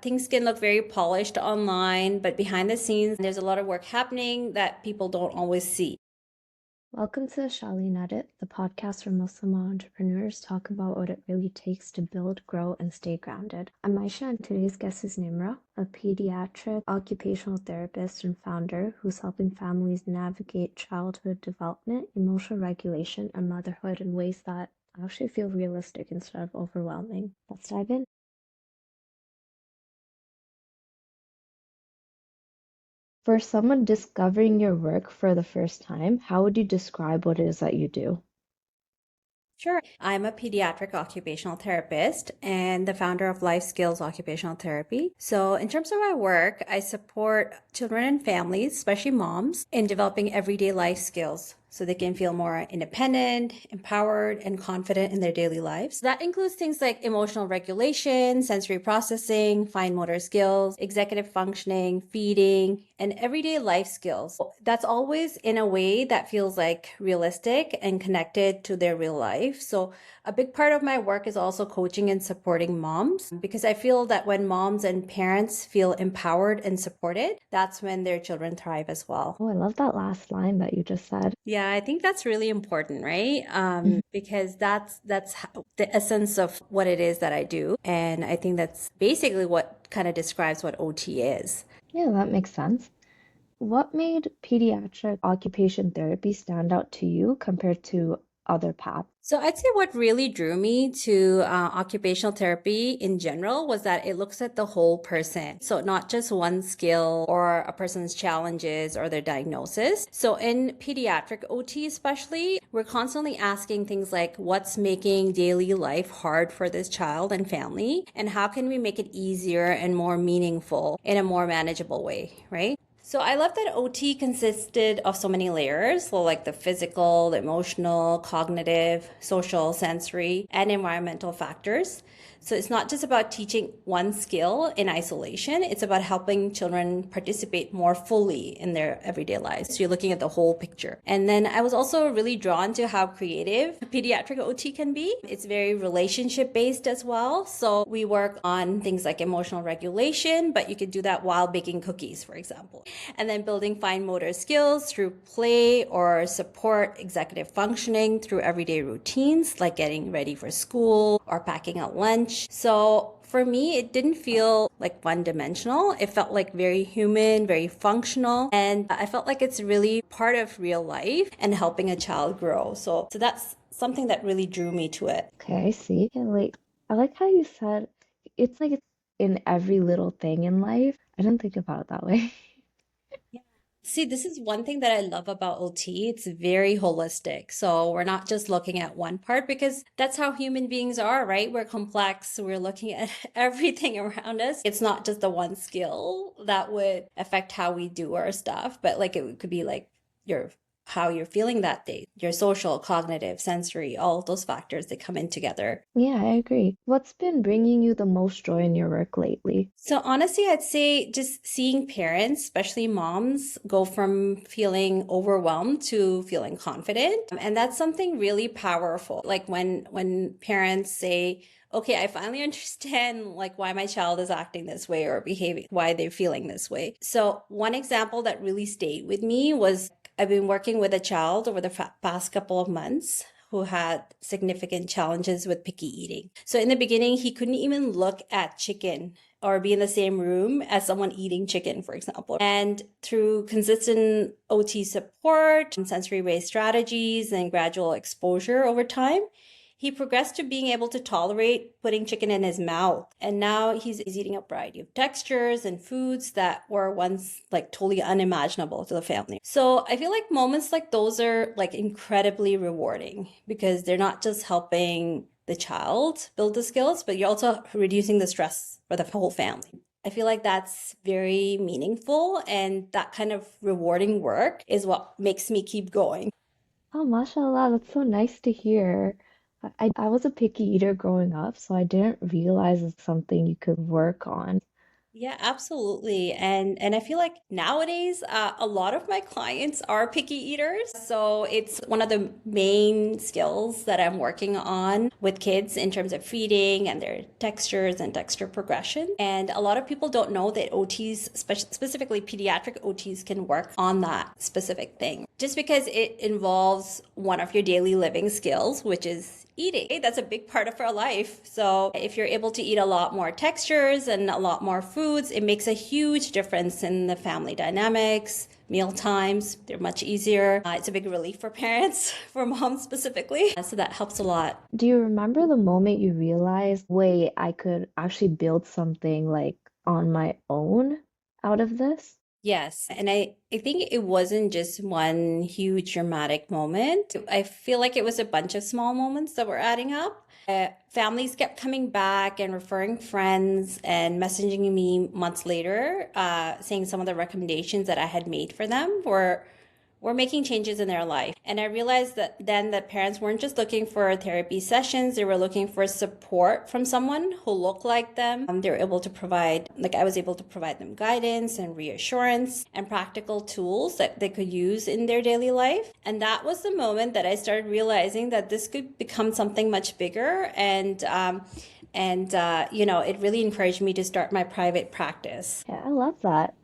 Things can look very polished online, but behind the scenes, there's a lot of work happening that people don't always see. Welcome to the Shalin Edit, the podcast where Muslim entrepreneurs talk about what it really takes to build, grow, and stay grounded. I'm Maisha, and today's guest is Nimerah, a pediatric occupational therapist and founder who's helping families navigate childhood development, emotional regulation, and motherhood in ways that actually feel realistic instead of overwhelming. Let's dive in. For someone discovering your work for the first time, how would you describe what it is that you do? Sure. I'm a pediatric occupational therapist and the founder of Life Skills Occupational Therapy. So, in terms of my work, I support children and families, especially moms, in developing everyday life skills so they can feel more independent, empowered, and confident in their daily lives. That includes things like emotional regulation, sensory processing, fine motor skills, executive functioning, feeding, and everyday life skills. That's always in a way that feels like realistic and connected to their real life. So a big part of my work is also coaching and supporting moms because I feel that when moms and parents feel empowered and supported, that's when their children thrive as well. Oh, I love that last line that you just said. Yeah, I think that's really important, right? Because that's the essence of what it is that I do, and I think that's basically what kind of describes what OT is. Yeah, that makes sense. What made pediatric occupation therapy stand out to you compared to other paths? So I'd say what really drew me to occupational therapy in general was that it looks at the whole person. So not just one skill or a person's challenges or their diagnosis. So in pediatric OT especially, we're constantly asking things like what's making daily life hard for this child and family, and how can we make it easier and more meaningful in a more manageable way, right? So I love that OT consisted of so many layers, so like the physical, the emotional, cognitive, social, sensory, and environmental factors. So it's not just about teaching one skill in isolation, it's about helping children participate more fully in their everyday lives. So you're looking at the whole picture. And then I was also really drawn to how creative pediatric OT can be. It's very relationship based as well. So we work on things like emotional regulation, but you could do that while baking cookies, for example. And then building fine motor skills through play or support executive functioning through everyday routines like getting ready for school or packing out lunch. So for me, it didn't feel like one dimensional. It felt like very human, very functional. And I felt like it's really part of real life and helping a child grow. So that's something that really drew me to it. Okay, I see. Yeah, like I like how you said it's in every little thing in life. I didn't think about it that way. See, this is one thing that I love about OT. It's very holistic. So we're not just looking at one part because that's how human beings are, right? We're complex. We're looking at everything around us. It's not just the one skill that would affect how we do our stuff, but like it could be like your how you're feeling that day, your social, cognitive, sensory, all of those factors that come in together. Yeah, I agree. What's been bringing you the most joy in your work lately? So honestly, I'd say just seeing parents, especially moms, go from feeling overwhelmed to feeling confident. And that's something really powerful. Like when parents say, okay, I finally understand like why my child is acting this way or behaving, why they're feeling this way. So one example that really stayed with me was I've been working with a child over the past couple of months who had significant challenges with picky eating. So in the beginning, he couldn't even look at chicken or be in the same room as someone eating chicken, for example. And through consistent OT support, sensory based strategies, and gradual exposure over time, he progressed to being able to tolerate putting chicken in his mouth. And now he's eating a variety of textures and foods that were once like totally unimaginable to the family. So I feel like moments like those are like incredibly rewarding because they're not just helping the child build the skills, but you're also reducing the stress for the whole family. I feel like that's very meaningful, and that kind of rewarding work is what makes me keep going. Oh, mashallah, that's so nice to hear. I was a picky eater growing up, so I didn't realize it's something you could work on. Yeah, absolutely. And I feel like nowadays a lot of my clients are picky eaters. So it's one of the main skills that I'm working on with kids in terms of feeding and their textures and texture progression. And a lot of people don't know that OTs, specifically pediatric OTs, can work on that specific thing. Just because it involves one of your daily living skills, which is eating. That's a big part of our life. So if you're able to eat a lot more textures and a lot more foods, it makes a huge difference in the family dynamics. Meal times, they're much easier. It's a big relief for parents, for moms specifically. So that helps a lot. Do you remember the moment you realized, wait, I could actually build something like on my own out of this? Yes. And I think it wasn't just one huge dramatic moment. I feel like it was a bunch of small moments that were adding up. Families kept coming back and referring friends and messaging me months later, saying some of the recommendations that I had made for them were making changes in their life. And I realized that then that parents weren't just looking for therapy sessions, they were looking for support from someone who looked like them. They were able to provide, like I was able to provide them guidance and reassurance and practical tools that they could use in their daily life. And that was the moment that I started realizing that this could become something much bigger. It really encouraged me to start my private practice. Yeah, I love that.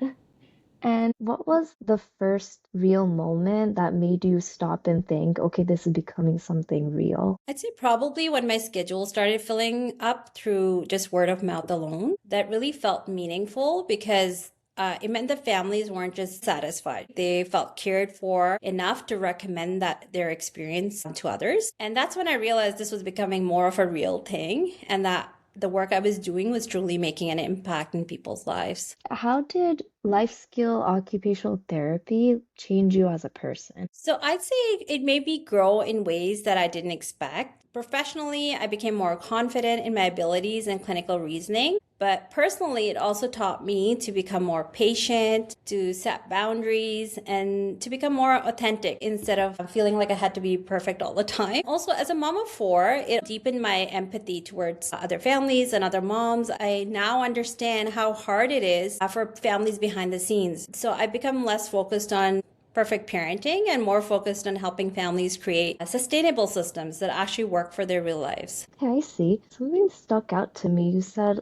And what was the first real moment that made you stop and think, okay, this is becoming something real? I'd say probably when my schedule started filling up through just word of mouth alone. That really felt meaningful because it meant the families weren't just satisfied. They felt cared for enough to recommend their experience to others. And that's when I realized this was becoming more of a real thing and that the work I was doing was truly making an impact in people's lives. How did life skill occupational therapy change you as a person? So I'd say it made me grow in ways that I didn't expect. Professionally, I became more confident in my abilities and clinical reasoning. But personally, it also taught me to become more patient, to set boundaries, and to become more authentic instead of feeling like I had to be perfect all the time. Also, as a mom of four, it deepened my empathy towards other families and other moms. I now understand how hard it is for families behind the scenes. So I become less focused on perfect parenting and more focused on helping families create sustainable systems that actually work for their real lives. Okay, I see. Something stuck out to me. You said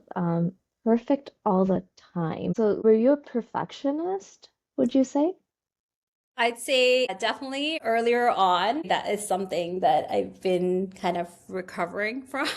perfect all the time. So were you a perfectionist, would you say? I'd say definitely earlier on, that is something that I've been kind of recovering from.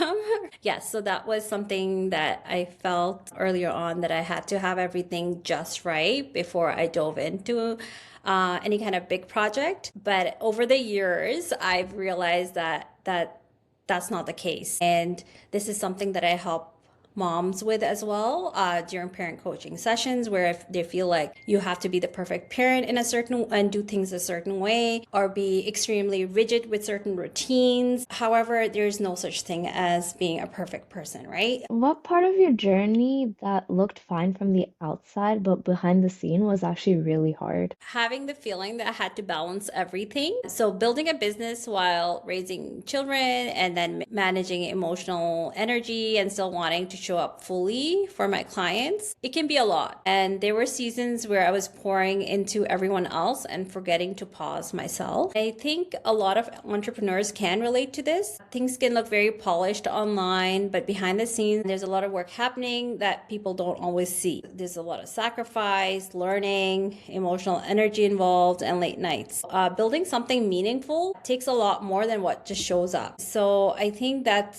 Yes, so that was something that I felt earlier on that I had to have everything just right before I dove into any kind of big project. But over the years, I've realized that that's not the case. And this is something that I help moms with as well during parent coaching sessions where if they feel like you have to be the perfect parent in a certain and do things a certain way or be extremely rigid with certain routines. However, there's no such thing as being a perfect person, right? What part of your journey that looked fine from the outside, but behind the scene was actually really hard? Having the feeling that I had to balance everything. So building a business while raising children and then managing emotional energy and still wanting to show up fully for my clients, it can be a lot. And there were seasons where I was pouring into everyone else and forgetting to pause myself. I think a lot of entrepreneurs can relate to this. Things can look very polished online, but behind the scenes, there's a lot of work happening that people don't always see. There's a lot of sacrifice, learning, emotional energy involved, and late nights. Building something meaningful takes a lot more than what just shows up. So I think that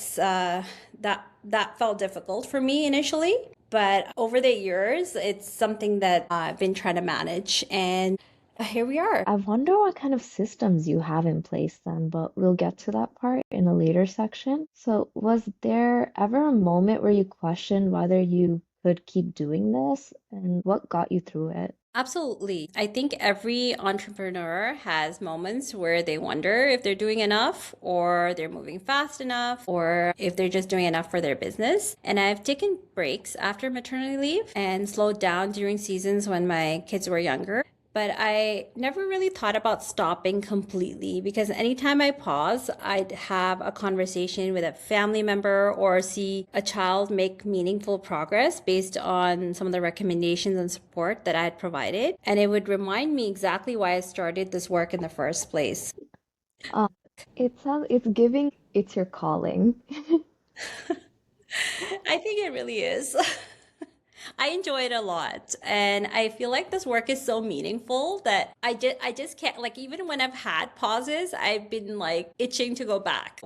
felt difficult for me initially. But over the years, it's something that I've been trying to manage. And here we are. I wonder what kind of systems you have in place then, but we'll get to that part in a later section. So, was there ever a moment where you questioned whether you could keep doing this and what got you through it? Absolutely. I think every entrepreneur has moments where they wonder if they're doing enough or they're moving fast enough or if they're just doing enough for their business. And I've taken breaks after maternity leave and slowed down during seasons when my kids were younger. But I never really thought about stopping completely because anytime I pause, I'd have a conversation with a family member or see a child make meaningful progress based on some of the recommendations and support that I had provided. And it would remind me exactly why I started this work in the first place. Um, it's giving it's your calling. I think it really is. I enjoy it a lot, and I feel like this work is so meaningful that I just can't, like, even when I've had pauses, I've been like itching to go back.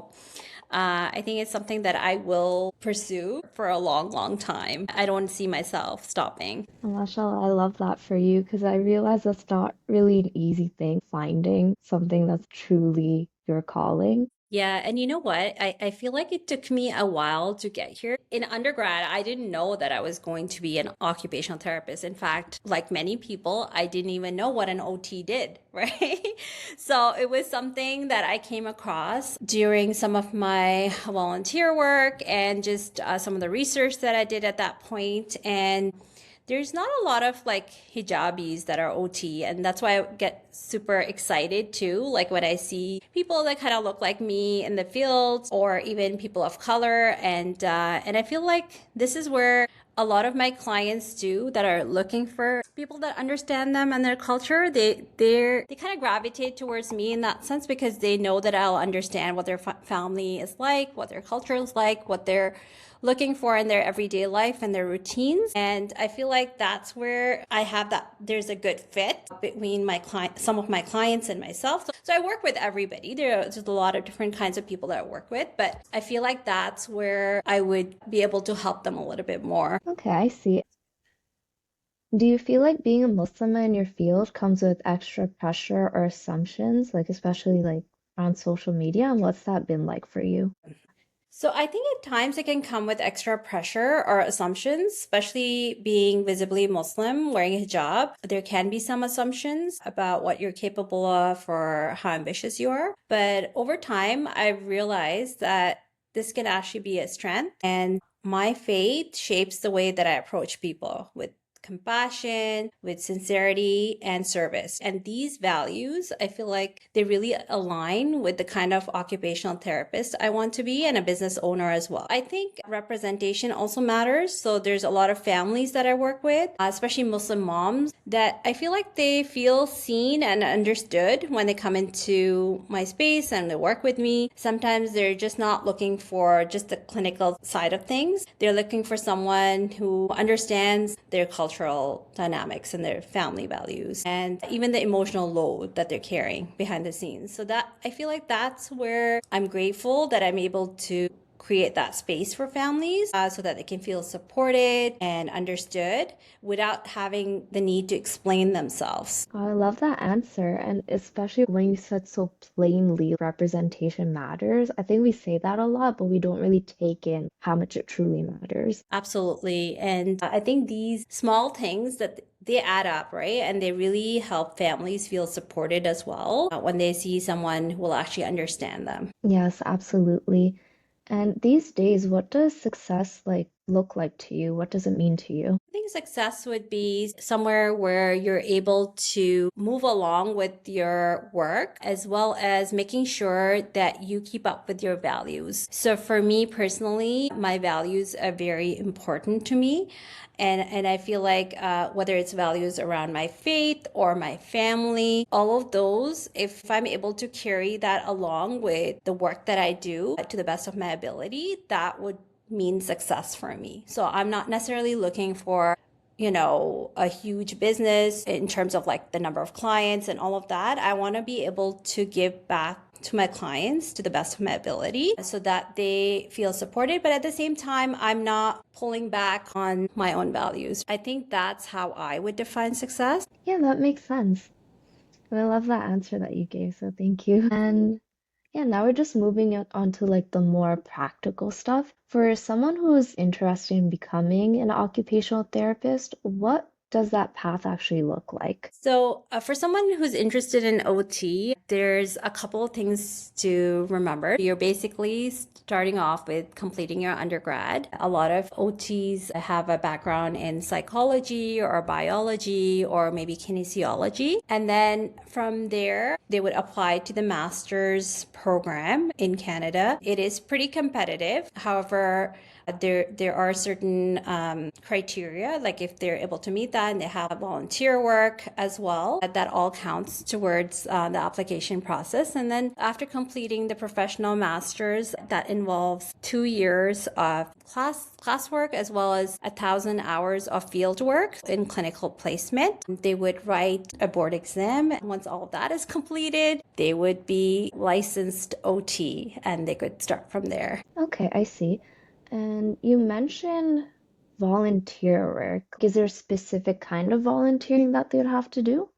I think it's something that I will pursue for a long, long time. I don't see myself stopping. Mashallah, I love that for you because I realize that's not really an easy thing, finding something that's truly your calling. Yeah, and you know what? I feel like it took me a while to get here. In undergrad, I didn't know that I was going to be an occupational therapist. In fact, like many people, I didn't even know what an OT did, right? So it was something that I came across during some of my volunteer work and just some of the research that I did at that point. And there's not a lot of like hijabis that are OT, and that's why I get super excited too. Like when I see people that kind of look like me in the field, or even people of color, and I feel like this is where a lot of my clients do that are looking for people that understand them and their culture. They kind of gravitate towards me in that sense because they know that I'll understand what their family is like, what their culture is like, what they're looking for in their everyday life and their routines. And I feel like that's where I have that there's a good fit between my client, some of my clients and myself. So I work with everybody. There's a lot of different kinds of people that I work with, but I feel like that's where I would be able to help them a little bit more. Okay, I see. Do you feel like being a Muslim in your field comes with extra pressure or assumptions, like especially like on social media? And what's that been like for you? So I think at times it can come with extra pressure or assumptions, especially being visibly Muslim, wearing a hijab. There can be some assumptions about what you're capable of or how ambitious you are. But over time, I've realized that this can actually be a strength. And my faith shapes the way that I approach people with compassion, with sincerity and service. And these values, I feel like they really align with the kind of occupational therapist I want to be and a business owner as well. I think representation also matters. So there's a lot of families that I work with, especially Muslim moms, that I feel like they feel seen and understood when they come into my space and they work with me. Sometimes they're just not looking for just the clinical side of things. They're looking for someone who understands their cultural dynamics and their family values and even the emotional load that they're carrying behind the scenes. So that I feel like that's where I'm grateful that I'm able to create that space for families so that they can feel supported and understood without having the need to explain themselves. Oh, I love that answer, and especially when you said so plainly representation matters. I think we say that a lot, but we don't really take in how much it truly matters. Absolutely. And I think these small things that they add up, right? And they really help families feel supported as well when they see someone who will actually understand them. Yes, absolutely. And these days, what does success like look like to you? What does it mean to you? I think success would be somewhere where you're able to move along with your work as well as making sure that you keep up with your values. So for me personally, my values are very important to me. And I feel like whether it's values around my faith or my family, all of those, if I'm able to carry that along with the work that I do to the best of my ability, that would mean success for me. So I'm not necessarily looking for, a huge business in terms of like the number of clients and all of that. I want to be able to give back to my clients to the best of my ability so that they feel supported. But at the same time, I'm not pulling back on my own values. I think that's how I would define success. Yeah, that makes sense. And I love that answer that you gave, so thank you. And yeah, now we're just moving on to like the more practical stuff. For someone who is interested in becoming an occupational therapist, what does that path actually look like? So, for someone who's interested in OT, there's a couple of things to remember. You're basically starting off with completing your undergrad. A lot of OTs have a background in psychology or biology or maybe kinesiology. And then from there, they would apply to the master's program in Canada. It is pretty competitive. However, there are certain criteria, like if they're able to meet that and they have volunteer work as well, that all counts towards the application process. And then after completing the professional master's, that involves 2 years of classwork as well as 1,000 hours of field work in clinical placement. They would write a board exam. Once all of that is completed, they would be licensed OT and they could start from there. Okay, I see. And you mentioned volunteer work. Is there a specific kind of volunteering that they'd have to do?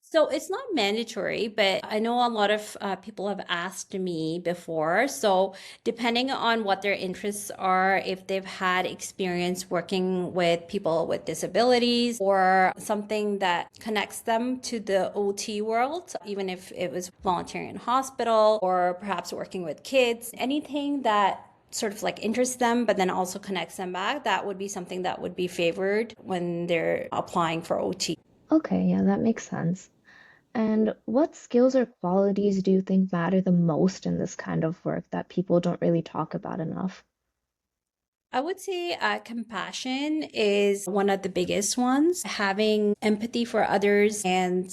So it's not mandatory, but I know a lot of people have asked me before. So depending on what their interests are, if they've had experience working with people with disabilities or something that connects them to the OT world, even if it was volunteering in hospital or perhaps working with kids, anything that sort of like interests them, but then also connects them back, that would be something that would be favored when they're applying for OT. Okay, yeah, that makes sense. And what skills or qualities do you think matter the most in this kind of work that people don't really talk about enough? I would say compassion is one of the biggest ones. Having empathy for others and,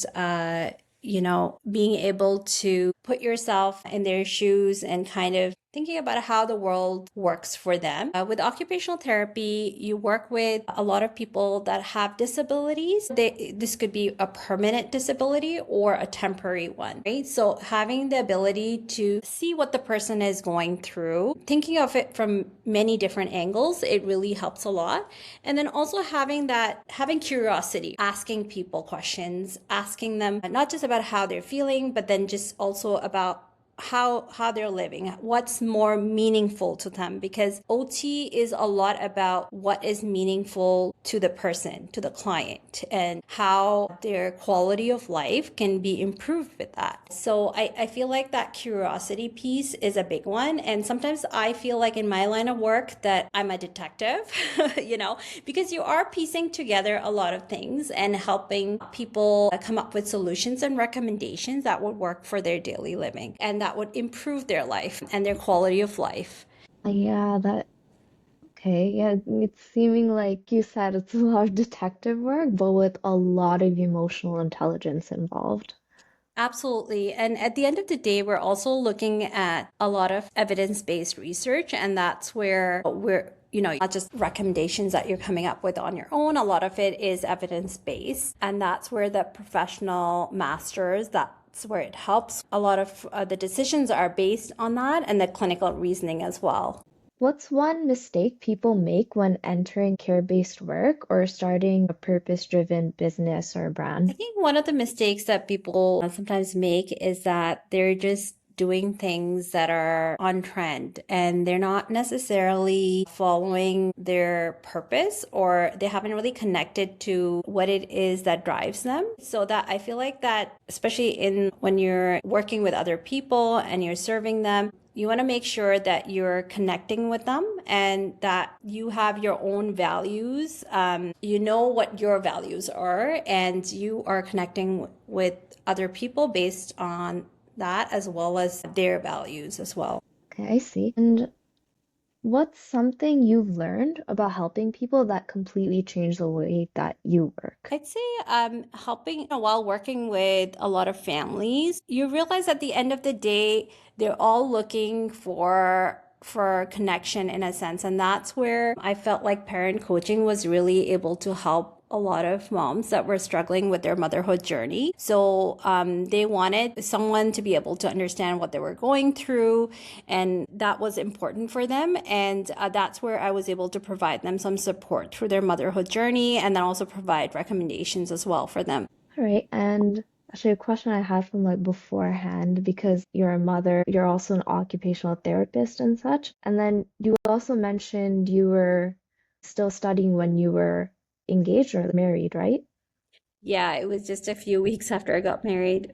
being able to put yourself in their shoes and kind of thinking about how the world works for them. With occupational therapy, you work with a lot of people that have disabilities. This could be a permanent disability or a temporary one, right? So having the ability to see what the person is going through, thinking of it from many different angles, it really helps a lot. And then also having curiosity, asking people questions, asking them not just about how they're feeling, but then just also about how they're living, what's more meaningful to them, because OT is a lot about what is meaningful to the person, to the client, and how their quality of life can be improved with that. So I feel like that curiosity piece is a big one. And sometimes I feel like in my line of work that I'm a detective, because you are piecing together a lot of things and helping people come up with solutions and recommendations that would work for their daily living and that would improve their life and their quality of life. Yeah, okay. Yeah, it's seeming like you said it's a lot of detective work, but with a lot of emotional intelligence involved. Absolutely. And at the end of the day, we're also looking at a lot of evidence-based research, and that's where we're not just recommendations that you're coming up with on your own. A lot of it is evidence-based, and that's where the professional masters, that's where it helps. A lot of the decisions are based on that and the clinical reasoning as well. What's one mistake people make when entering care-based work or starting a purpose-driven business or I brand? think one of the mistakes that people sometimes make is that they're just doing things that are on trend and they're not necessarily following their purpose, or they haven't really connected to what it is that drives them. So that I feel like that, especially in when you're working with other people and you're serving them, you want to make sure that you're connecting with them and that you have your own values. You know what your values are, and you are connecting with other people based on that as well as their values as well. Okay, I see. And what's something you've learned about helping people that completely changed the way that you work? I'd say helping while working with a lot of families, you realize at the end of the day, they're all looking for connection in a sense. And that's where I felt like parent coaching was really able to help a lot of moms that were struggling with their motherhood journey. So they wanted someone to be able to understand what they were going through, and that was important for them. And that's where I was able to provide them some support through their motherhood journey, and then also provide recommendations as well for them. All right, and actually a question I had from like beforehand, because you're a mother, you're also an occupational therapist and such. And then you also mentioned you were still studying when you were engaged or married, right? Yeah, it was just a few weeks after I got married.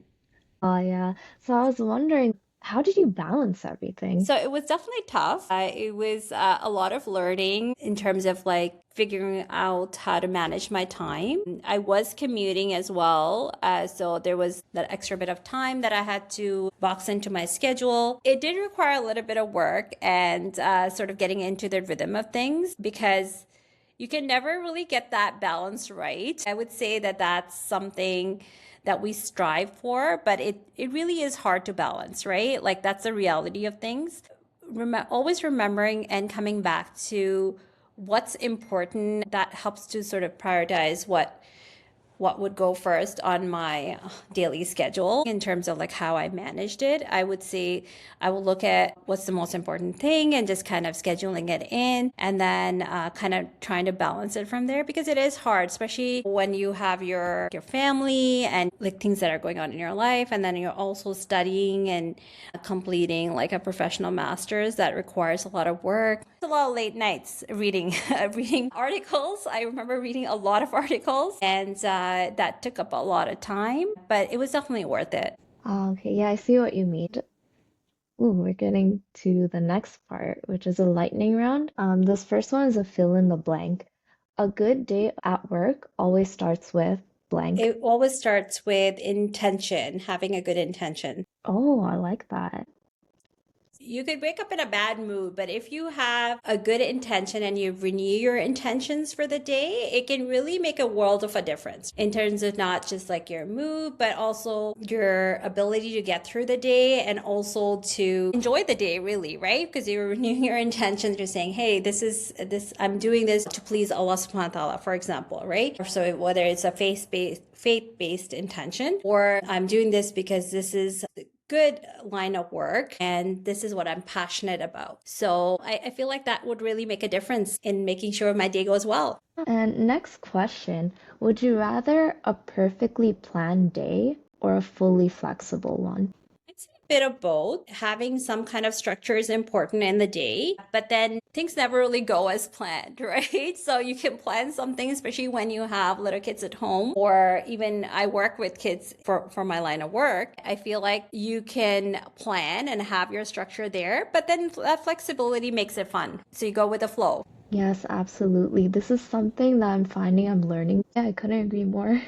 Oh, yeah. So I was wondering, how did you balance everything? So it was definitely tough. It was a lot of learning in terms of like figuring out how to manage my time. I was commuting as well. So there was that extra bit of time that I had to box into my schedule. It did require a little bit of work and sort of getting into the rhythm of things because you can never really get that balance right. I would say that that's something that we strive for, but it really is hard to balance, right? Like that's the reality of things. Always remembering and coming back to what's important that helps to sort of prioritize what would go first on my daily schedule in terms of like how I managed it. I would say I will look at what's the most important thing and just kind of scheduling it in and then kind of trying to balance it from there because it is hard, especially when you have your family and like things that are going on in your life and then you're also studying and completing like a professional master's that requires a lot of work. A lot of late nights reading reading articles. I remember reading a lot of articles and that took up a lot of time, but it was definitely worth it. Ah, okay, yeah, I see what you mean. Ooh, we're getting to the next part, which is a lightning round. This first one is a fill in the blank. A good day at work always starts with blank. It always starts with intention, having a good intention. Oh, I like that. You could wake up in a bad mood, but if you have a good intention and you renew your intentions for the day, it can really make a world of a difference in terms of not just like your mood, but also your ability to get through the day and also to enjoy the day, really, right? Because you're renewing your intentions, you're saying, hey, I'm doing this to please Allah subhanahu wa ta'ala, for example, right? So whether it's a faith-based intention or I'm doing this because this is good line of work and this is what I'm passionate about. So I feel like that would really make a difference in making sure my day goes well. And next question, would you rather a perfectly planned day or a fully flexible one? I'd say a bit of both. Having some kind of structure is important in the day, but then things never really go as planned, right? So you can plan something, especially when you have little kids at home, or even I work with kids for my line of work. I feel like you can plan and have your structure there, but then that flexibility makes it fun. So you go with the flow. Yes, absolutely. This is something that I'm finding I'm learning. Yeah, I couldn't agree more.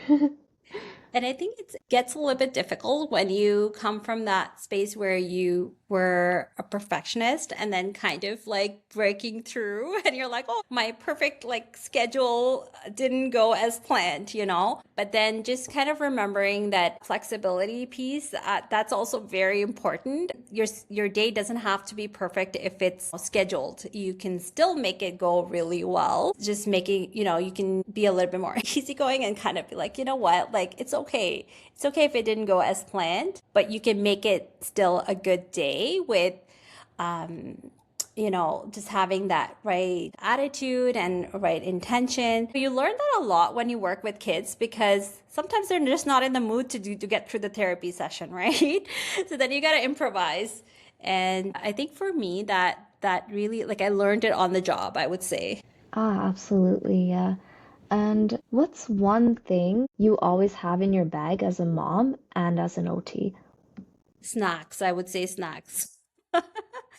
And I think it gets a little bit difficult when you come from that space where you were a perfectionist and then kind of like breaking through and you're like, oh, my perfect like schedule didn't go as planned, you know? But then just kind of remembering that flexibility piece, that's also very important. Your day doesn't have to be perfect if it's scheduled. You can still make it go really well. Just making, you can be a little bit more easygoing and kind of be like, you know what, like it's okay. It's okay if it didn't go as planned, but you can make it still a good day with just having that right attitude and right intention. You learn that a lot when you work with kids because sometimes they're just not in the mood to get through the therapy session, right? So then you got to improvise. And I think for me that really like I learned it on the job, I would say. Ah, absolutely, yeah. And what's one thing you always have in your bag as a mom and as an OT? Snacks, I would say snacks.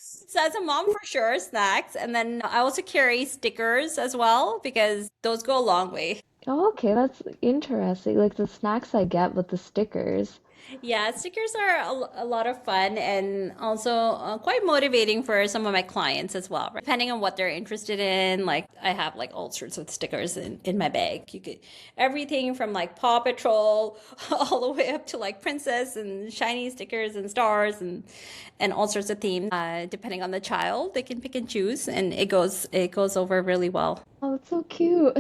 So as a mom, for sure, snacks. And then I also carry stickers as well because those go a long way. Oh, okay, that's interesting. Like the snacks I get with the stickers. Yeah, stickers are a lot of fun and also quite motivating for some of my clients as well, right? Depending on what they're interested in. Like I have like all sorts of stickers in my bag. You could everything from like Paw Patrol all the way up to like princess and shiny stickers and stars and all sorts of themes. Depending on the child, they can pick and choose, and it goes over really well. Oh, it's so cute.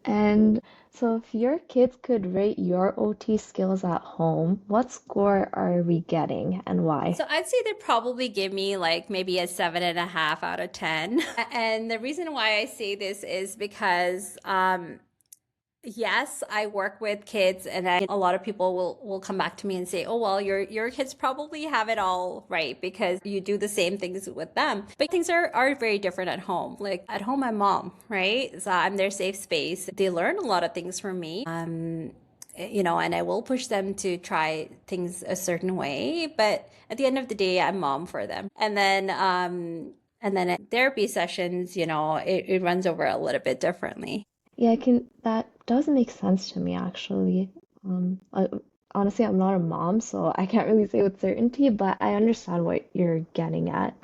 And so if your kids could rate your OT skills at home, what score are we getting and why? So I'd say they'd probably give me like maybe a 7.5 out of 10. And the reason why I say this is because yes, I work with kids, and a lot of people will come back to me and say, "Oh, well, your kids probably have it all right because you do the same things with them." But things are very different at home. Like at home, I'm mom, right? So I'm their safe space. They learn a lot of things from me. and I will push them to try things a certain way. But at the end of the day, I'm mom for them. And then at therapy sessions, it runs over a little bit differently. Yeah, that does make sense to me actually. Honestly, I'm not a mom, so I can't really say with certainty, but I understand what you're getting at.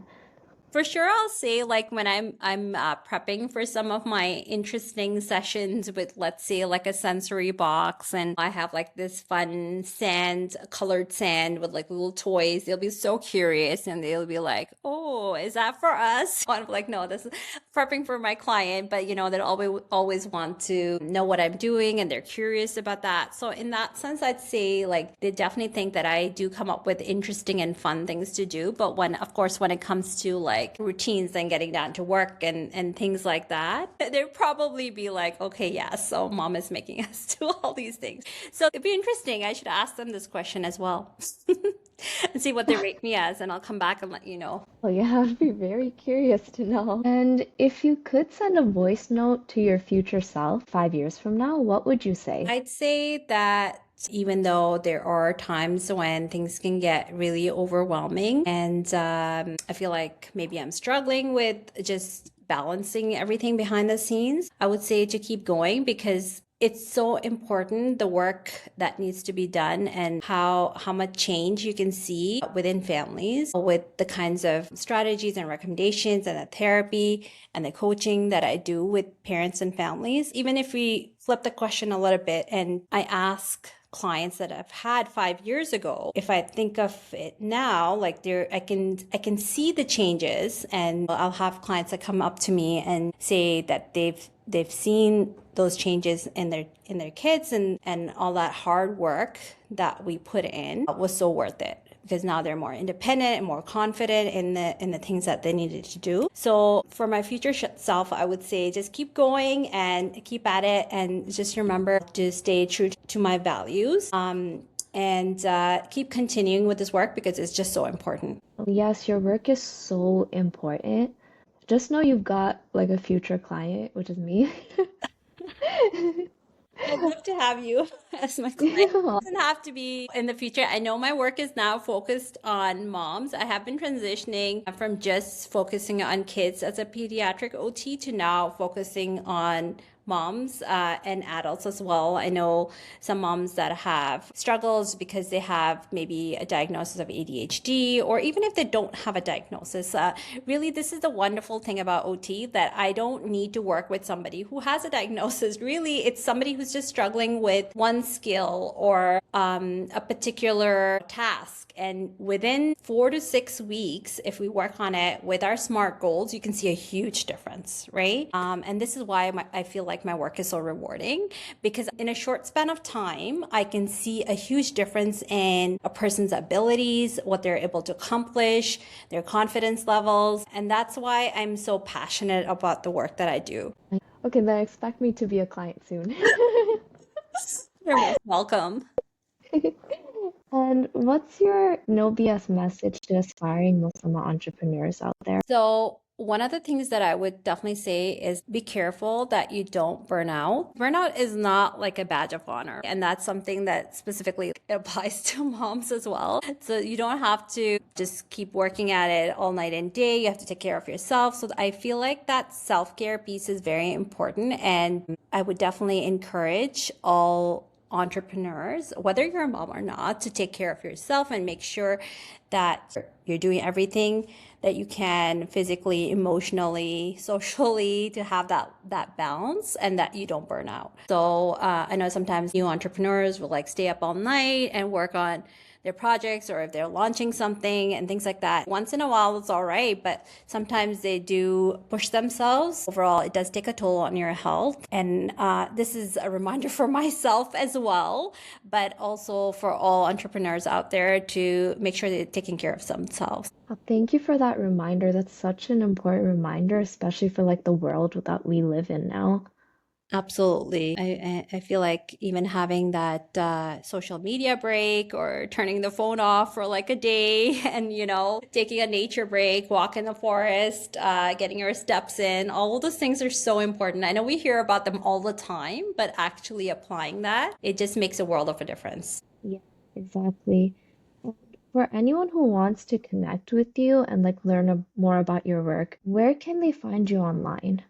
For sure, I'll say like when I'm prepping for some of my interesting sessions with, let's say, like a sensory box, and I have like this fun sand, colored sand with like little toys. They'll be so curious, and they'll be like, "Oh, is that for us?" I'm like, "No, this is prepping for my client," but they'll always want to know what I'm doing, and they're curious about that. So in that sense, I'd say like they definitely think that I do come up with interesting and fun things to do. But of course, when it comes to like routines and getting down to work and things like that, they'd probably be like, okay, yeah, so mom is making us do all these things. So it'd be interesting. I should ask them this question as well and see what they rate me as, and I'll come back and let you know. Well, yeah, I'd be very curious to know. And if you could send a voice note to your future self 5 years from now, what would you say? I'd say that even though there are times when things can get really overwhelming, and I feel like maybe I'm struggling with just balancing everything behind the scenes, I would say to keep going, because it's so important, the work that needs to be done, and how much change you can see within families with the kinds of strategies and recommendations and the therapy and the coaching that I do with parents and families. Even if we flip the question a little bit and I ask clients that I've had 5 years ago, if I think of it now, like I can see the changes, and I'll have clients that come up to me and say that they've seen those changes in their kids, and all that hard work that we put in was so worth it, because now they're more independent and more confident in the things that they needed to do. So for my future self, I would say just keep going and keep at it, and just remember to stay true to my values, and keep continuing with this work, because it's just so important. Yes, your work is so important. Just know you've got like a future client, which is me. I'd love to have you as my client. It doesn't have to be in the future. I know my work is now focused on moms. I have been transitioning from just focusing on kids as a pediatric OT to now focusing on moms and adults as well. I know some moms that have struggles because they have maybe a diagnosis of ADHD, or even if they don't have a diagnosis. Really, this is the wonderful thing about OT, that I don't need to work with somebody who has a diagnosis. Really, it's somebody who's just struggling with one skill or a particular task. And within 4 to 6 weeks, if we work on it with our SMART goals, you can see a huge difference, right? And this is why I feel like my work is so rewarding, because in a short span of time, I can see a huge difference in a person's abilities, what they're able to accomplish, their confidence levels. And that's why I'm so passionate about the work that I do. Okay, then expect me to be a client soon. You're most welcome. And what's your no BS message to aspiring Muslim entrepreneurs out there? So, one of the things that I would definitely say is be careful that you don't burn out. Burnout is not like a badge of honor, and that's something that specifically applies to moms as well. So, you don't have to just keep working at it all night and day. You have to take care of yourself. So, I feel like that self-care piece is very important, and I would definitely encourage all entrepreneurs, whether you're a mom or not, to take care of yourself and make sure that you're doing everything that you can physically, emotionally, socially, to have that balance, and that you don't burn out. So I know sometimes new entrepreneurs will like stay up all night and work on their projects, or if they're launching something and things like that. Once in a while, it's all right, but sometimes they do push themselves. Overall, it does take a toll on your health. And this is a reminder for myself as well, but also for all entrepreneurs out there, to make sure they're taking care of themselves. Thank you for that reminder. That's such an important reminder, especially for like the world that we live in now. Absolutely. I feel like even having that social media break or turning the phone off for like a day and, taking a nature break, walk in the forest, getting your steps in, all of those things are so important. I know we hear about them all the time, but actually applying that, it just makes a world of a difference. Yeah, exactly. And for anyone who wants to connect with you and like learn more about your work, where can they find you online?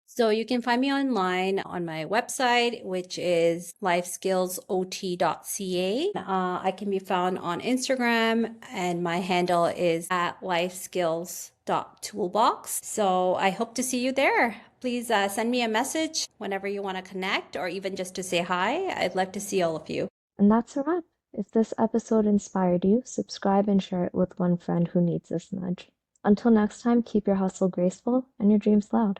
So you can find me online on my website, which is lifeskillsot.ca. I can be found on Instagram, and my handle is at lifeskills.toolbox. So I hope to see you there. Please send me a message whenever you want to connect or even just to say hi. I'd love to see all of you. And that's a wrap. If this episode inspired you, subscribe and share it with one friend who needs this nudge. Until next time, keep your hustle graceful and your dreams loud.